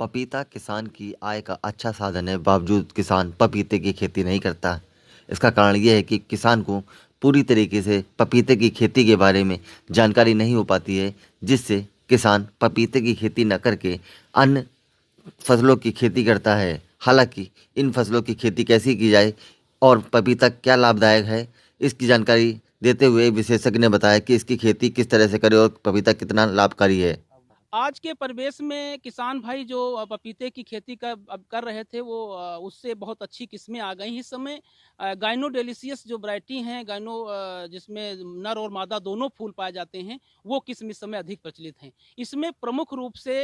पपीता किसान की आय का अच्छा साधन है, बावजूद किसान पपीते की खेती नहीं करता। इसका कारण ये है कि किसान को पूरी तरीके से पपीते की खेती के बारे में जानकारी नहीं हो पाती है, जिससे किसान पपीते की खेती न करके अन्य फसलों की खेती करता है। हालांकि इन फसलों की खेती कैसी की जाए और पपीता क्या लाभदायक है, इसकी जानकारी देते हुए विशेषज्ञ ने बताया कि इसकी खेती किस तरह से करें और पपीता कितना लाभकारी है। आज के परिवेश में किसान भाई जो पपीते की खेती अब कर रहे थे वो उससे बहुत अच्छी किस्में आ गई इस समय। गाइनो डेलिशियस जो वैरायटी हैं, गाइनो जिसमें नर और मादा दोनों फूल पाए जाते हैं, वो किस्म इस समय अधिक प्रचलित हैं। इसमें प्रमुख रूप से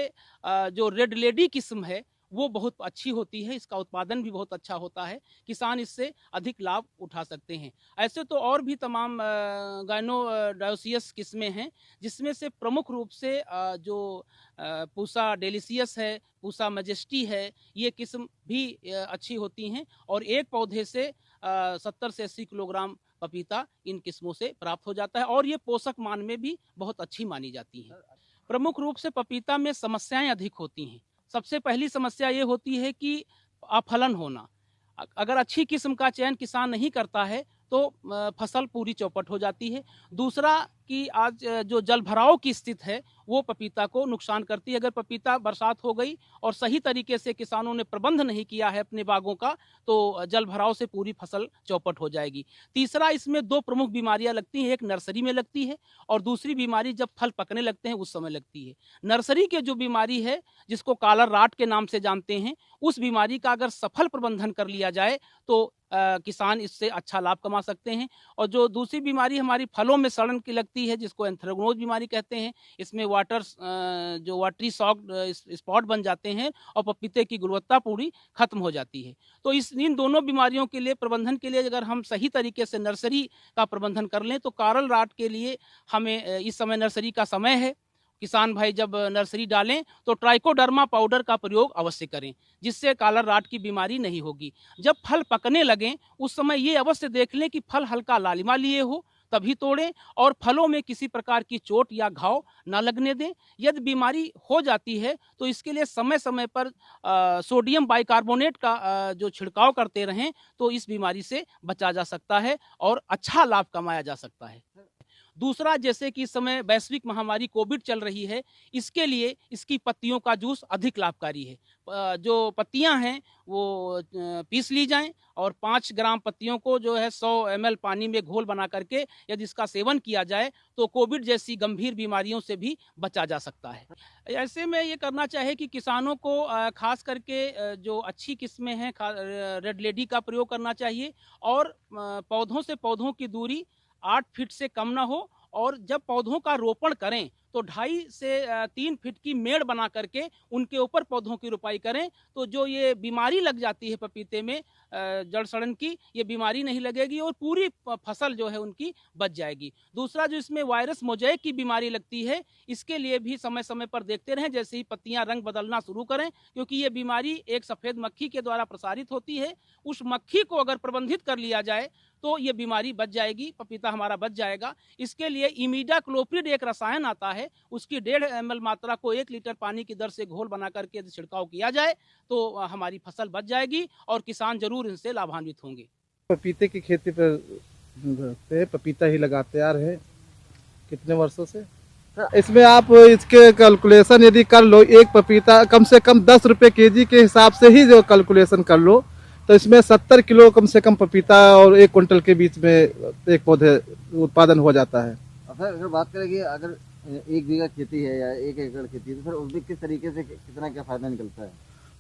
जो रेड लेडी किस्म है वो बहुत अच्छी होती है, इसका उत्पादन भी बहुत अच्छा होता है, किसान इससे अधिक लाभ उठा सकते हैं। ऐसे तो और भी तमाम गाइनो डायोसियस किस्में हैं, जिसमें से प्रमुख रूप से जो पूसा डेलिशियस है, पूसा मैजेस्टी है, ये किस्म भी अच्छी होती हैं और एक पौधे से 70 से 80 किलोग्राम पपीता इन किस्मों से प्राप्त हो जाता है और ये पोषक मान में भी बहुत अच्छी मानी जाती हैं। प्रमुख रूप से पपीता में समस्याएं अधिक होती हैं। सबसे पहली समस्या ये होती है कि अफलन होना। अगर अच्छी किस्म का चयन किसान नहीं करता है तो फसल पूरी चौपट हो जाती है। दूसरा कि आज जो जल भराव की स्थिति है वो पपीता को नुकसान करती है। अगर पपीता बरसात हो गई और सही तरीके से किसानों ने प्रबंध नहीं किया है अपने बागों का, तो जल भराव से पूरी फसल चौपट हो जाएगी। तीसरा, इसमें दो प्रमुख बीमारियां लगती हैं, एक नर्सरी में लगती है और दूसरी बीमारी जब फल पकने लगते हैं उस समय लगती है। नर्सरी के जो बीमारी है, जिसको कालर राट के नाम से जानते हैं, उस बीमारी का अगर सफल प्रबंधन कर लिया जाए तो किसान इससे अच्छा लाभ कमा सकते हैं। और जो दूसरी बीमारी हमारी फलों में सड़न की लगती है, जिसको एंथ्रेक्नोज बीमारी कहते हैं, इसमें जो वाटरी सॉक्ड स्पॉट बन जाते हैं और पपीते की गुणवत्ता पूरी खत्म हो जाती है। तो इन दोनों बीमारियों के लिए प्रबंधन के लिए अगर हम सही तरीके से नर्सरी का प्रबंधन कर लें तो कारल राट के लिए हमें इस समय नर्सरी का समय है। किसान भाई जब नर्सरी डालें तो ट्राइकोडर्मा पाउडर का प्रयोग अवश्य करें, जिससे कालर राट की बीमारी नहीं होगी। जब फल पकने लगें उस समय ये अवश्य देख लें कि फल हल्का लालिमा लिए हो, तभी तोड़ें और फलों में किसी प्रकार की चोट या घाव न लगने दें। यदि बीमारी हो जाती है तो इसके लिए समय समय पर सोडियम बाइकार्बोनेट का जो छिड़काव करते रहें तो इस बीमारी से बचा जा सकता है और अच्छा लाभ कमाया जा सकता है। दूसरा, जैसे कि इस समय वैश्विक महामारी कोविड चल रही है, इसके लिए इसकी पत्तियों का जूस अधिक लाभकारी है। जो पत्तियां हैं वो पीस ली जाएं और 5 ग्राम पत्तियों को जो है 100 ml पानी में घोल बना करके यदि इसका सेवन किया जाए तो कोविड जैसी गंभीर बीमारियों से भी बचा जा सकता है। ऐसे में ये करना चाहिए कि किसानों को खास करके जो अच्छी किस्में हैं रेड लेडी का प्रयोग करना चाहिए और पौधों से पौधों की दूरी 8 फीट से कम ना हो और जब पौधों का रोपण करें तो 2.5 से 3 फीट की मेड़ बना करके उनके ऊपर पौधों की रोपाई करें, तो जो ये बीमारी लग जाती है पपीते में जड़ सड़न की, ये बीमारी नहीं लगेगी और पूरी फसल जो है उनकी बच जाएगी। दूसरा, जो इसमें वायरस मोज़ेक की बीमारी लगती है, इसके लिए भी समय समय पर देखते रहें, जैसे ही पत्तियां रंग बदलना शुरू करें, क्योंकि ये बीमारी एक सफ़ेद मक्खी के द्वारा प्रसारित होती है। उस मक्खी को अगर प्रबंधित कर लिया जाए तो ये बीमारी बच जाएगी, पपीता हमारा बच जाएगा। इसके लिए इमिडाक्लोप्रिड एक रसायन आता है, उसकी 1.5 ml मात्रा को 1 लीटर पानी की दर से घोल बना करके यदि छिड़काव किया जाए तो हमारी फसल बच जाएगी और किसान जरूर इनसे लाभान्वित होंगे। पपीते की खेती पर पपीता ही लगाते आ रहे कितने वर्षों से। इसमें आप इसके कैलकुलेशन यदि कर लो, एक पपीता कम से कम 10 रुपये केजी के हिसाब से ही जो कैलकुलेशन कर लो तो इसमें 70 किलो कम से कम पपीता और 1 क्विंटल के बीच में एक पौधे उत्पादन हो जाता है। अगर बात करें कि अगर 1 बीघा खेती है या 1 एकड़ खेती है तो फिर उसमें किस तरीके से कितना क्या फायदा निकलता है?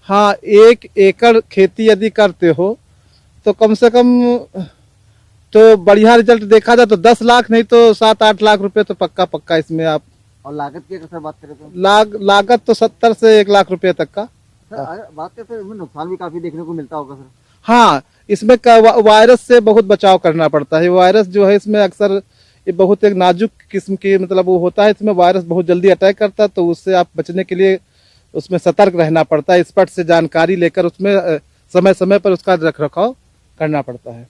हाँ, 1 एकड़ खेती यदि करते हो तो कम से कम तो बढ़िया रिजल्ट देखा जाए तो 10 लाख नहीं तो 7-8 लाख रुपए तो पक्का इसमें आप। और लागत की अगर बात करें तो लागत तो 70 से 1 लाख रुपए तक का। सर, अगर बात करें तो इसमें नुकसान भी काफी देखने को मिलता होगा सर। हाँ, इसमें वायरस से बहुत बचाव करना पड़ता है। वायरस जो है इसमें अक्सर ये बहुत एक नाजुक किस्म की मतलब वो होता है, इसमें वायरस बहुत जल्दी अटैक करता है, तो उससे आप बचने के लिए उसमें सतर्क रहना पड़ता है। एक्सपर्ट से जानकारी लेकर उसमें समय समय पर उसका रख रखाव करना पड़ता है।